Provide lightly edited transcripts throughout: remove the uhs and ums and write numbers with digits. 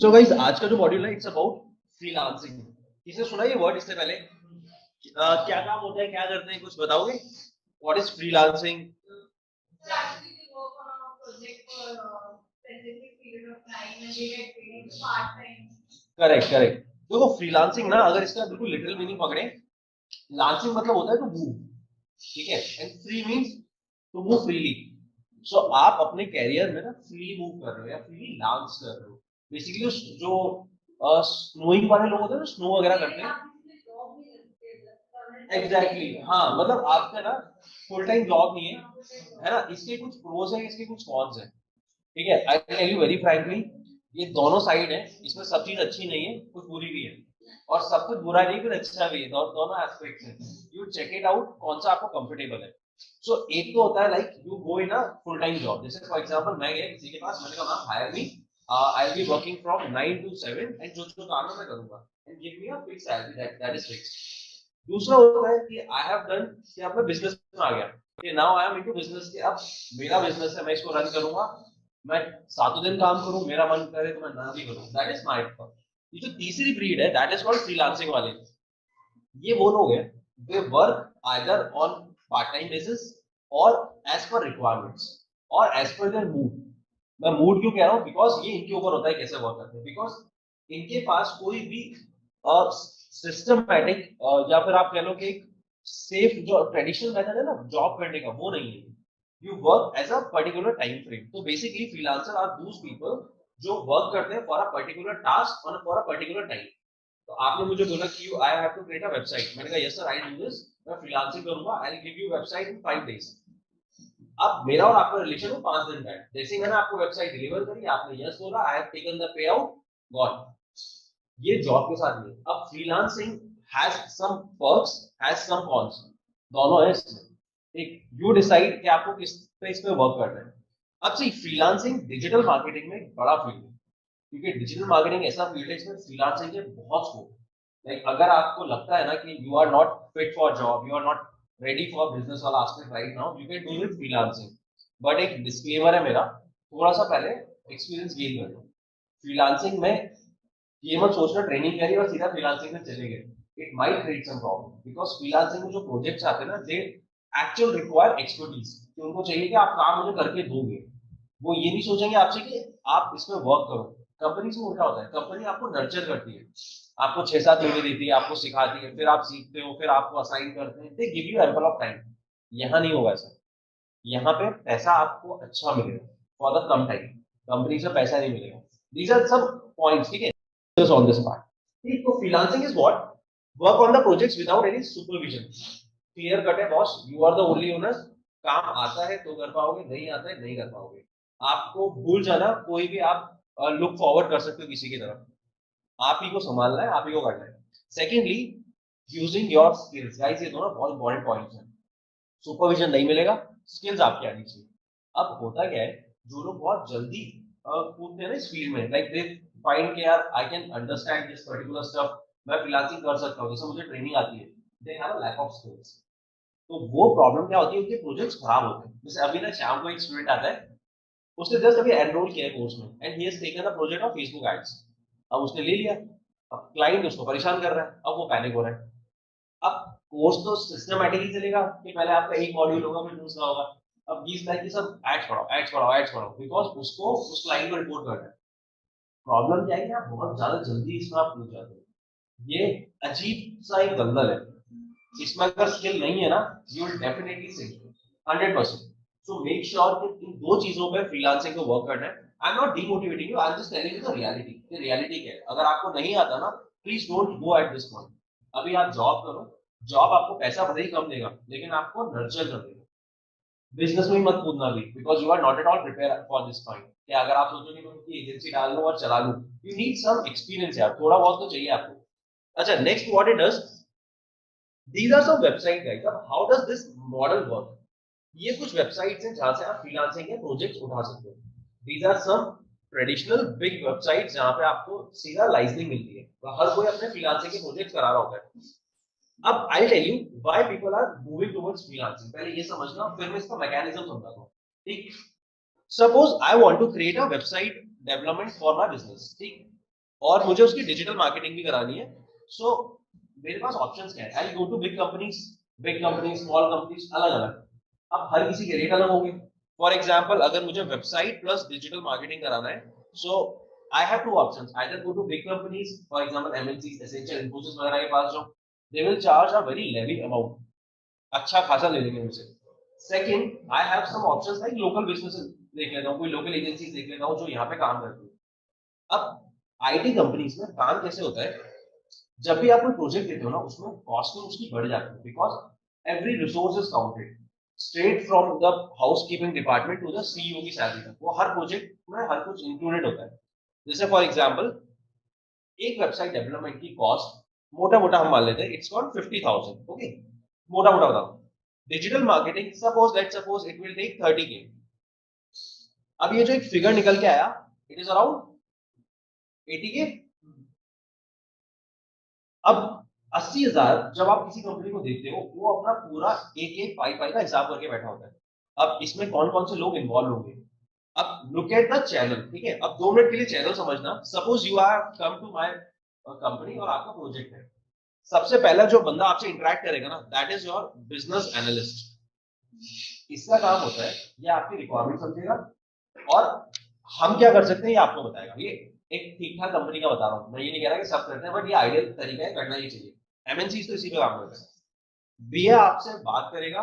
So guys आज का जो मॉड्यूल है इट्स अबाउट फ्रीलांसिंग। किसने सुना ये वर्ड इससे पहले? क्या काम होता है, क्या करते हैं, कुछ बताओगे? What is freelancing? Correct correct. देखो फ्रीलांसिंग ना, अगर इसका बिल्कुल लिटरल मीनिंग पकड़े, लांसिंग मतलब होता है टू मूव, ठीक है, and free means to move freely. So आप अपने कैरियर में ना फ्री मूव कर रहे हो या फ्री लांस कर रहे हो। बेसिकली जो स्नोइंग वाले लोग होते हैं ना, स्नो वगैरह करते हैं। Exactly exactly. हाँ, मतलब आपका ना फुल टाइम जॉब नहीं है ना। इसके कुछ प्रोज है, इसके कुछ कॉन्स है, ठीक है। I tell you very frankly, ये दोनों साइड है, इसमें सब चीज अच्छी नहीं है, कुछ बुरी भी है, और सब कुछ बुरा नहीं, कुछ अच्छा भी है। दोनों एस्पेक्ट्स हैं। यू चेक इट आउट, कौन सा आपको कंफर्टेबल है। सो एक तो होता है like you go in a full time job. जैसे फॉर एग्जांपल मैं गया किसी के पास, मैंने कहा ma'am hire me, I will be working from 9 to 7 and जो जो काम है मैं करूंगा, and give me a fix salary, that is fix. दूसरा होता है कि आई हैव डन, कि अब मैं बिजनेस में आ गया, कि now I am into business, कि अब मेरा बिजनेस है, मैं इसको रन करूंगा, मैं सातों दिन काम करूं, मेरा मन करे तो मैं ना भी करूं, दैट इज माय थॉट। ये जो तीसरी ब्रीड है दैट इज कॉल्ड फ्रीलांसिंग वाले। ये वो लोग हैं, they work either on part time basis और एज पर रिक्वायरमेंट्स और एज पर देयर मूड। मैं मूड क्यों कह रहा हूँ, बिकॉज ये इनके ऊपर होता है कैसे वर्क करते हैं। बिकॉज इनके पास कोई भी सिस्टमैटिक या फिर आप कह लो कि एक सेफ जो ट्रेडिशनल मेथड है ना जॉब करने का, वो नहीं है। You work as a particular time frame. तो basically freelancer are those people जो वर्क करते हैं for a particular task on for a particular time. तो आपने मुझे बोला कि you I have to create a website, मैंने कहा yes sir I do this, मैं फ्रीलांसिंग करूंगा, I will give you website in 5 days। अब मेरा और आपका रिलेशन हो 5 दिन का है। जैसे ही मैंने आपको वेबसाइट डिलीवर करी, आपने यस बोला, I have taken the payout, gone. ये जॉब के साथ नहीं। अब freelancing has some perks, has some cons, दोनों है इसमें। एक यू डिसाइड कि आपको किस पे इस पे वर्क करना है। अब सी फ्रीलांसिंग डिजिटल मार्केटिंग में एक बड़ा फील्ड है, क्योंकि डिजिटल मार्केटिंग ऐसा फील्ड है इसमें फ्रीलांसिंग के बहुत स्कोप है। लाइक अगर आपको लगता है ना कि you are not fit for job, you are not ready for business वाला aspect right now, you can do with freelancing. But एक डिस्क्लेमर है मेरा, थोड़ा सा पहले एक्सपीरियंस गेन कर लो। फ्रीलांसिंग में ये मत सोचना ट्रेनिंग करी और सीधा फ्रीलांसिंग में चले गए, it might create some problem. Because freelancing में जो प्रोजेक्ट्स आते हैं ना, दे एक्चुअल रिक्वायर एक्सपर्टीज, कि उनको चाहिए कि आप काम मुझे करके दोगे। वो ये नहीं सोचेंगे आपसे कि आप इसमें वर्क करो। कंपनी से उल्टा होता है, कंपनी आपको नर्चर करती है, आपको 6-7 महीने देती है, आपको सिखाती है, फिर आप सीखते हो, फिर आपको असाइन करते हैं, they give you ample of time. यहाँ नहीं होगा ऐसा। यहाँ पे पैसा आपको अच्छा मिलेगा for the come time, company से पैसा नहीं मिलेगा। दीज आर सब पॉइंट्स, ठीक है, on this part। ठीक, तो freelancing is what? Work on the projects without any supervision। Clear cut है boss, you are the only owner। काम आता है तो कर पाओगे, नहीं आता है नहीं कर पाओगे। आपको भूल जाना, कोई भी आप लुक फॉरवर्ड कर सकते हो किसी की तरफ, आप ही को संभालना है, आप ही को करना है। Secondly, using your skills. Guys ये दोनों बहुत इंपॉर्टेंट पॉइंट्स हैं। सुपरविजन नहीं मिलेगा, स्किल्स आपकी आनी चाहिए। अब होता क्या है, जो लोग बहुत जल्दी कूदते हैं ना इस फील्ड में, लाइक दे फाइंड कि यार I can understand this particular stuff, मैं फ्रीलांसिंग कर सकता हूँ, जैसे मुझे ट्रेनिंग आती है, they have a lack of skills. तो वो प्रॉब्लम क्या होती है, उनके प्रोजेक्ट्स खराब होते हैं। जैसे अभी ना शाम को एक स्टूडेंट आता है, उसने जस्ट अभी एनरोल किया है कोर्स में, and he has taken a project of Facebook ads. अब उसने ले लिया, अब क्लाइंट उसको परेशान कर रहा है, अब वो पैनिक हो रहा है। अब कोर्स तो सिस्टमैटिकली चलेगा कि पहले आपका एक मॉड्यूल होगा, फिर दूसरा होगा। अब 20 लाख की सब एड्स पढ़ाओ, एड्स पढ़ाओ, एड्स पढ़ाओ, बिकॉज उसको उस क्लाइंट को रिपोर्ट करना है। प्रॉब्लम क्या है कि आप बहुत ज्यादा जल्दी इसमें आप पूछ जाते हो। ये अजीब सा एक दलदल है, इसमें अगर स्किल नहीं है ना, you will definitely sink 100%। So make sure कि इन दो चीजों पे फ्रीलांसिंग को वर्क करना है। I am not demotivating you, I am just telling you the reality. ये रियलिटी क्या है, अगर आपको नहीं आता ना, please don't go at this point. अभी आप जॉब करो, जॉब आपको पैसा भले ही कम देगा, लेकिन आपको नर्चर कर देगा। बिजनेस में ही मत कूदना भी, because you are not at all prepare for this point. कि अगर आप सोचोगे कि उनकी एजेंसी डाल लो और चला लूं, यू नीड सम एक्सपीरियंस यार, थोड़ा बहुत तो चाहिए आपको। अच्छा, next what it does, these are some website guys। अब how does this model work? ये कुछ वेबसाइट्स हैं जहां से आप फ्रीलांसिंग के प्रोजेक्ट्स उठा सकते हो। these are some traditional big websites जहां पे आपको सीधा लाइसेंसिंग मिलती है, तो हर कोई अपने फ्रीलांसिंग के प्रोजेक्ट्स करा रहा होता है। अब I tell you why people are moving towards freelancing, पहले ये समझना, फिर मैं इसका मैकेनिज्म समझाता हूँ। ठीक, suppose I want to create a website development for my business, ठीक। और मुझे उसकी डिजिटल मार्केटिंग भी करानी है। सो मेरे पास ऑप्शंस क्या है, I go to big companies, small companies, अलग अलग। अब हर किसी के रेट अलग होंगे। फॉर एग्जाम्पल अगर मुझे वेबसाइट प्लस डिजिटल मार्केटिंग कराना है, so I have two options, either go to big companies, for example MNC, Accenture, Infosys वगैरह के पास जाओ, they will charge a very levy amount, अच्छा खासा ले लेंगे मुझसे। Second, I have some options like local businesses देख लेता हूँ, कोई लोकल एजेंसीज देख लेता हूँ जो यहाँ पे काम करती है। अब आईटी कंपनीज में काम कैसे होता है, जब भी आप कोई प्रोजेक्ट लेते हो ना, उसमें कॉस्टिंग उसकी बढ़ जाती है, because every resource is counted straight from the housekeeping department to the CEO की सैलरी तक, वो हर प्रोजेक्ट में हर कुछ इंक्लूडेड होता है। जैसे फॉर एग्जाम्पल एक वेबसाइट डेवलपमेंट की कॉस्ट मोटा मोटा हम मान लेते हैं, इट्स कॉल्ड 50,000, ओके, मोटा मोटा बताओ। Digital marketing suppose it will take 30K। अब ये जो एक फिगर निकल के आया, इट इज अराउंड 80K। अब 80,000 जब आप किसी कंपनी को देते हो, वो अपना पूरा एक एक पाई पाई का हिसाब करके बैठा होता है। अब इसमें कौन कौन से लोग इन्वॉल्व होंगे, अब लुक एट द चैनल, ठीक है। अब 2 मिनट के लिए चैनल समझना। Suppose you are come to my company और आपका प्रोजेक्ट है। सबसे पहला जो बंदा आपसे इंटरेक्ट करेगा ना, that is your business analyst. इसका काम होता है, ये आपकी रिक्वायरमेंट समझेगा और हम क्या कर सकते हैं ये आपको बताएगा। ये एक ठीक ठाक कंपनी का बता रहा हूँ, मैं ये नहीं कह रहा कि सब करते हैं, बट ये आइडियल तरीका है, करना ही चाहिए। एमएनसी तो इसी पे काम करता है। बीए आपसे बात करेगा,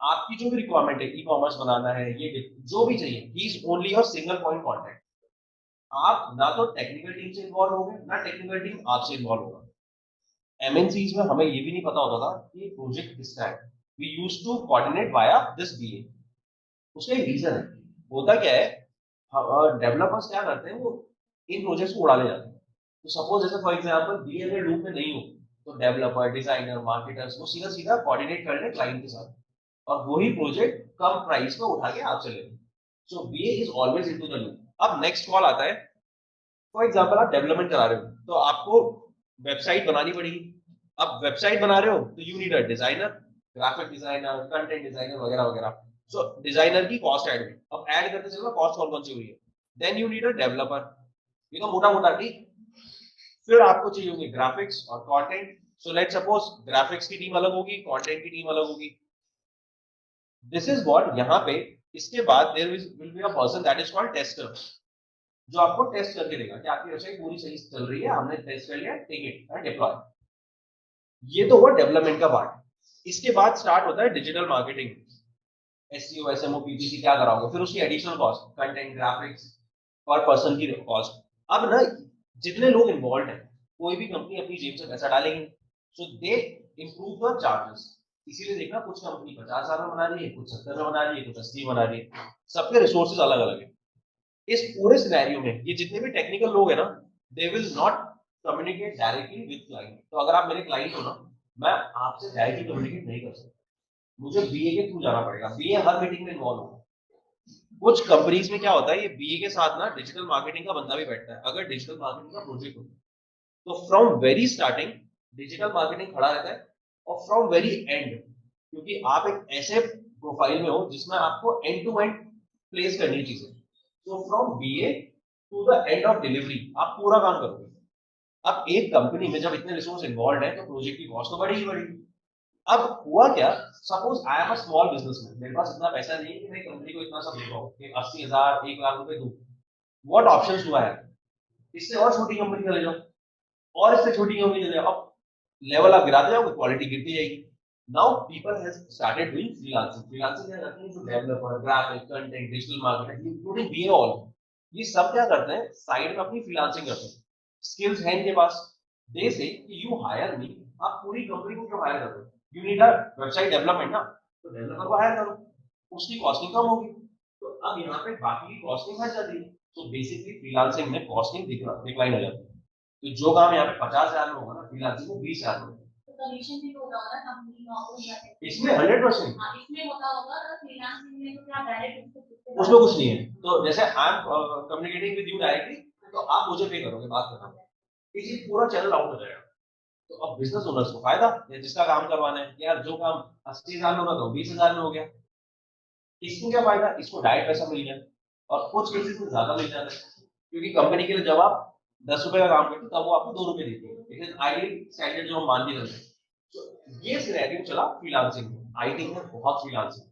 आपकी जो भी रिक्वायरमेंट है, ई कॉमर्स बनाना है, ये जो भी चाहिए, he is only your single point contact. आप ना तो टेक्निकल टीम से इन्वॉल्व होंगे, ना टेक्निकल टीम आपसे इन्वॉल्व होगा। एमएनसीज में हमें ये भी नहीं पता होता था कि प्रोजेक्ट किसका है, we use to coordinate via this BA. उसका एक रीजन है, होता क्या है, डेवलपर्स क्या करते हैं, वो इन प्रोजेक्ट्स को उड़ा ले जाते हैं। तो सपोज जैसे फॉर एग्जांपल बीए अगर लूप में नहीं हो, तो डेवलपर, डिजाइनर, मार्केटर्स वो सीधा सीधा कोऑर्डिनेट कर रहे हैं क्लाइंट के साथ, और वही प्रोजेक्ट कम प्राइस पे उठा के आपसे ले रहे हैं। So BA is always into the loop. अब नेक्स्ट कॉल आता है, फॉर एग्जांपल आप डेवलपमेंट करा रहे हो, तो आपको वेबसाइट बनानी पड़ेगी। अब वेबसाइट बना रहे हो तो you need a designer, graphic designer, content designer वगैरह वगैरह। सो डिजाइनर की कॉस्ट ऐड हुई, अब ऐड करते चलो कॉस्ट कौन कौन सी हुई है। Then you need a developer, ये तो मोटा मोटा ठीक। फिर आपको चाहिए होंगे ग्राफिक्स और content. So let's suppose graphics की टीम अलग होगी, कंटेंट की टीम अलग होगी। दिस इज व्हाट यहाँ पे। इसके बाद there will be a person that is called tester, जो आपको टेस्ट करके देगा कि आपकी वेबसाइट पूरी सही चल रही है, हमने टेस्ट कर लिया, टेक इट एंड डिप्लॉय। ये तो हुआ डेवलपमेंट का पार्ट। इसके बाद स्टार्ट होता है digital marketing, SEO, SMO, PPC क्या कराओगे, फिर उसकी एडिशनल कॉस्ट, कंटेंट, ग्राफिक्स, पर पर्सन की कॉस्ट। अब ना जितने लोग इन्वॉल्व हैं, कोई भी कंपनी अपनी जेब से पैसा डालेंगे, सो दे इम्प्रूव द चार्जेस। इसीलिए देखना कुछ कंपनी 50,000 में बना रही है, कुछ 70 में बना रही है, कुछ 80 में बना रही है, सबके रिसोर्सेज अलग अलग है। इस पूरे सिनेरियो में ये जितने भी टेक्निकल लोग हैं ना, they will not communicate directly with client. तो अगर आप मेरे क्लाइंट हो ना, मैं आपसे डायरेक्टली कम्युनिकेट नहीं कर सकता, मुझे बीए के थ्रू जाना पड़ेगा। बीए हर मीटिंग में इन्वॉल्व होगा। कुछ कंपनीज में क्या होता है, ये बीए के साथ ना डिजिटल मार्केटिंग का बंदा भी बैठता है, अगर डिजिटल मार्केटिंग का प्रोजेक्ट हो तो from very starting digital marketing खड़ा रहता है, और फ्रॉम वेरी एंड, क्योंकि आप एक ऐसे प्रोफाइल में हो जिसमें आपको एंड टू एंड प्लेस करनी चीजें। तो from BA to the end of delivery आप पूरा काम करोगे। अब एक कंपनी में जब इतने रिसोर्स इन्वॉल्व है, तो प्रोजेक्ट की कॉस्ट तो बढ़ेगी बढ़ेगी। अब हुआ क्या, suppose I am a small businessman, मेरे पास इतना पैसा नहीं है कि मैं कंपनी को इतना सब दे पाऊँ कि 80,000 1 लाख रुपए दूं। What options do I have, इससे और छोटी कंपनी चले जाओ, और इससे छोटी कंपनी चले जाओ। अब लेवल आप गिराते जाओगे, क्वालिटी गिरती जाएगी। Now people has started doing freelancing. Freelancing क्या करते हैं, जो developer, graphic, content, digital marketing, including BA all, ये सब क्या करते हैं, साइड में अपनी फ्रीलांसिंग करते हैं। स्किल्स है इनके पास, दे से यू हायर मी। आप पूरी कंपनी को क्यों हायर कर रहे हो, you need a website development ना, तो डेवलपर को हायर करो, उसकी कॉस्टिंग कम होगी। तो अब यहाँ पे बाकी की कॉस्टिंग हट जाती है। तो बेसिकली फ्रीलांसिंग में कॉस्टिंग डिक्लाइन हो जाती है। तो जो काम यहाँ पे 50,000 में होगा ना, फ्रीलांसिंग में 20,000 में होगा। तो कमीशन भी होता होगा ना कंपनी का, हो जाता है इसमें 100%। हाँ, इसमें होता होगा, और फ्रीलांसिंग में तो क्या डायरेक्ट उसमें कुछ नहीं है। तो जैसे I am communicating with you directly, तो आप मुझे पे करोगे, बात करना, इसी पूरा चैनल आउट हो जाएगा। तो अब बिजनेस ओनर्स को फायदा, या जिसका काम करवाना है कि यार जो काम 80,000 में होगा तो 20,000 में हो गया। इसको क्या फायदा, इसको डायरेक्ट पैसा मिल गया, और कुछ केसेस में ज्यादा मिल जाता है, क्योंकि कंपनी के लिए जब आप 10 रुपए का काम करती तब वो आपको 2 रुपए देती है। इट इज आइडियल स्टैंडर्ड जो हम मान के चलते हैं। तो ये सिनेरियो चला फ्रीलांसिंग में। आईटी में बहुत फ्रीलांसिंग,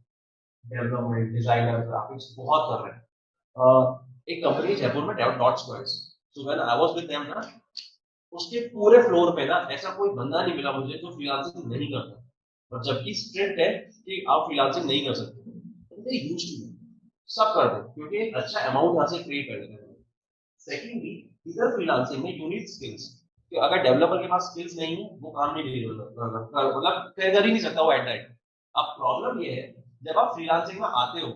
डेवलपमेंट, डिजाइनर, ग्राफिक्स बहुत कर रहे हैं। एक कंपनी जयपुर में dot squares, so when I was with them ना, उसके पूरे फ्लोर पे ना ऐसा कोई बंदा नहीं मिला मुझे जो फ्रीलांसिंग नहीं करता। और जबकि स्ट्रिक्ट है कि आप फ्रीलांसिंग नहीं कर सकते, दे यूज्ड टू, सब कर दो क्योंकि एक अच्छा अमाउंट यहाँ से क्रिएट कर देते हैं। सेकेंडली, इधर फ्रीलांसिंग में यू नीड स्किल्स, कि अगर डेवलपर के पास स्किल्स नहीं है वो काम नहीं डिलीवर मतलब कर ही नहीं सकता वो एट दैट। अब प्रॉब्लम ये है, जब आप फ्रीलांसिंग में आते हो,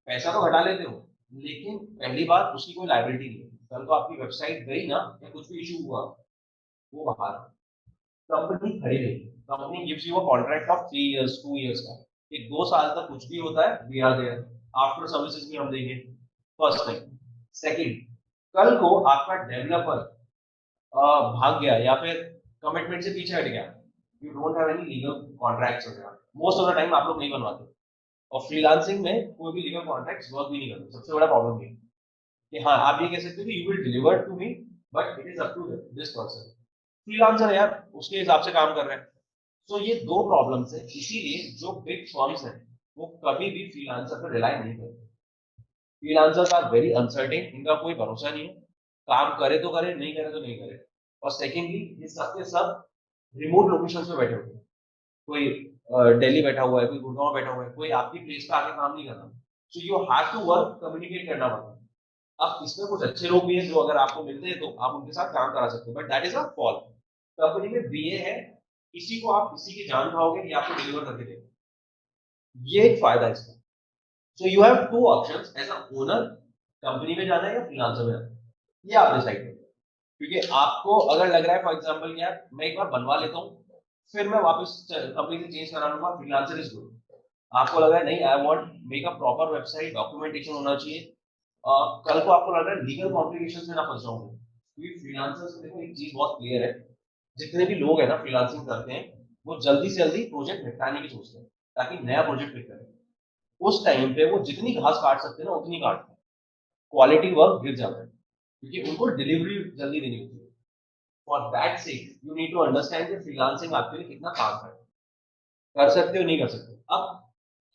पैसा तो घटा लेते हो, लेकिन पहली बात उसकी कोई लाइबिलिटी नहीं है। कल को आपकी वेबसाइट गई ना या कुछ भी इशू हुआ, वो बाहर कंपनी खड़ी नहीं। Company gives you a contract of 3 years 2 years का, कि 2 साल तक कुछ भी होता है we are there, after services भी हम देंगे। First thing. सेकंड, कल को आपका डेवलपर भाग गया या फिर कमिटमेंट से पीछे हट गया, you don't have any legal contracts वगैरह, मोस्ट ऑफ द टाइम आप लोग नहीं बनवाते। और फ्रीलांसिंग में कोई भी लीगल कॉन्ट्रैक्ट्स वर्क भी नहीं करते। सबसे बड़ा प्रॉब्लम ये है कि हाँ आप ये कह सकते हो कि you will deliver to me, but it is up to this person. Freelancer है यार, उसके हिसाब से काम कर रहे हैं। तो ये दो प्रॉब्लम्स है, इसीलिए जो बिग फर्म्स हैं वो कभी भी फ्रीलांसर पर रिलाई नहीं करते। फ्रीलांसर्स आर वेरी अनसर्टेन, इनका कोई भरोसा नहीं है, काम करे तो करे, नहीं करे तो नहीं करे। और सेकेंडली, ये सबके सब रिमोट लोकेशन पे बैठे होते हैं। कोई दिल्ली बैठा हुआ है, कोई गुड़गांव बैठा हुआ है, कोई आपकी प्लेस पे आके काम नहीं कर रहा। So you have to work, communicate करना पड़ता है। अब इसमें कुछ अच्छे लोग भी हैं जो अगर आपको मिलते हैं तो आप उनके साथ काम करा सकते हो, but that is a fall. Company में बीए है, किसी को आप किसी की जान खाओगे या आपको डिलीवर करके देगा, ये एक फायदा है इसका। So you have two options as a owner, company में जाना है या फ्रीलांसर में जाना है, ये आप डिसाइड करें। क्योंकि आपको अगर लग रहा है फॉर एग्जांपल यार मैं एक बार बनवा लेता हूँ, फिर मैं वापस कंपनी से चेंज करा लूंगा, फ्रीलांसर इज गुड। आपको लग रहा है नहीं, I want make a proper website, documentation होना चाहिए, कल को आपको लग रहा है लीगल कॉम्प्लिकेशन में ना फंस जाऊंगा, क्योंकि फ्रीलांसर्स में देखो एक चीज बहुत क्लियर है, जितने भी लोग हैं ना फ्रीलांसिंग करते हैं, वो जल्दी से जल्दी प्रोजेक्ट निपटाने की सोचते हैं ताकि नया प्रोजेक्ट पिक करें। उस टाइम पे वो जितनी घास काट सकते हैं ना उतनी काटते हैं, क्वालिटी वर्क गिर जाता है क्योंकि उनको डिलीवरी जल्दी देनी होती है। For that sake you need to understand कि फ्रीलांसिंग आपके लिए कितना काम कर सकते हो नहीं कर सकते। अब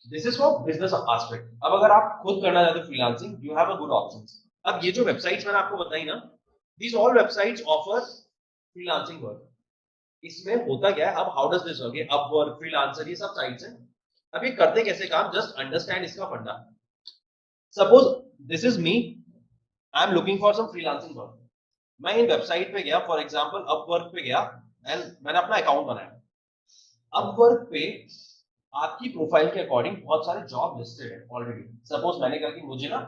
this is for business aspect. अब अगर आप खुद करना चाहते हो freelancing, you have a good options. अब ये जो वेबसाइट्स मैंने आपको बताई ना, these all websites offer freelancing work. इसमें होता क्या है, अब हाउ डज दिस वर्क, ये अपवर्क, फ्रीलांसर, ये सब साइट्स हैं। अब ये करते कैसे काम, जस्ट अंडरस्टैंड इसका फंडा। Suppose this is me, I am looking for some freelancing work. मैं इन वेबसाइट पे गया, फॉर एग्जांपल अपवर्क पे गया, एंड मैंने अपना अकाउंट बनाया। अपवर्क पे आपकी प्रोफाइल के अकॉर्डिंग बहुत सारे जॉब लिस्टेड है ऑलरेडी। सपोज मैंने कहा कि मुझे ना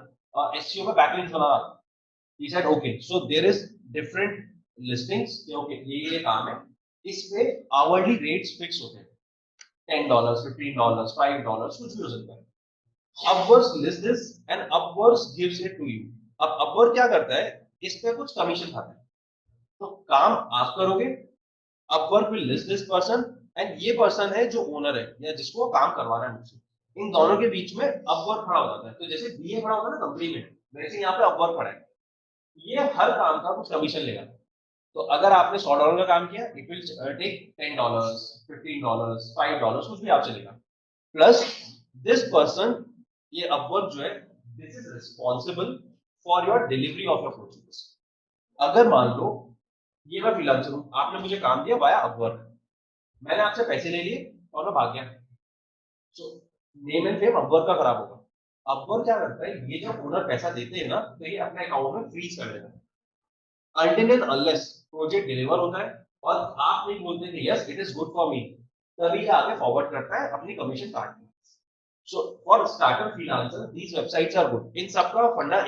एसईओ पे बैकलिंक्स बनाना था। He said okay, so there is different listings, okay ये काम है। इस पे आवरली रेट्स फिक्स होते हैं, $10, $15, $5, कुछ भी हो सकता है। Upwork lists this and Upwork gives it to you. अब Upwork क्या करता है, इस पे कुछ कमीशन खाता है। तो काम आप करोगे, Upwork will list this person, and ये पर्सन है जो ओनर है या जिसको काम करवाना है मुझसे। इन दोनों के बीच में Upwork खड़ा हो जाता है। तो जैसे बीए खड़ा होता है ना कंपनी में, वैसे यहाँ पे Upwork खड़ा है। ये हर काम का कुछ कमीशन लेगा। तो अगर आपने $100 का काम किया, इट विल टेक $10, $15, $5, कुछ भी आप चलेगा। प्लस दिस पर्सन, ये अपवर्क जो है, this is responsible for your delivery of your projects. अगर मान लो ये मैं फ्रीलांसर हूं, आपने मुझे काम दिया वाया अपवर्क, मैंने आपसे पैसे ले लिए और मैं भाग गया, so name and fame Upwork का खराब होगा। अपवर्क क्या करता है, ये जब ओनर पैसा देते हैं ना, तो ये अपने अकाउंट में फ्रीज कर देता है until and unless project deliver होता है और आप नहीं बोलते कि yes it is good for me, तभी आगे फॉरवर्ड करता है अपनी कमीशन काटने। So for starter freelancer, these websites are good. इन सबका फंडा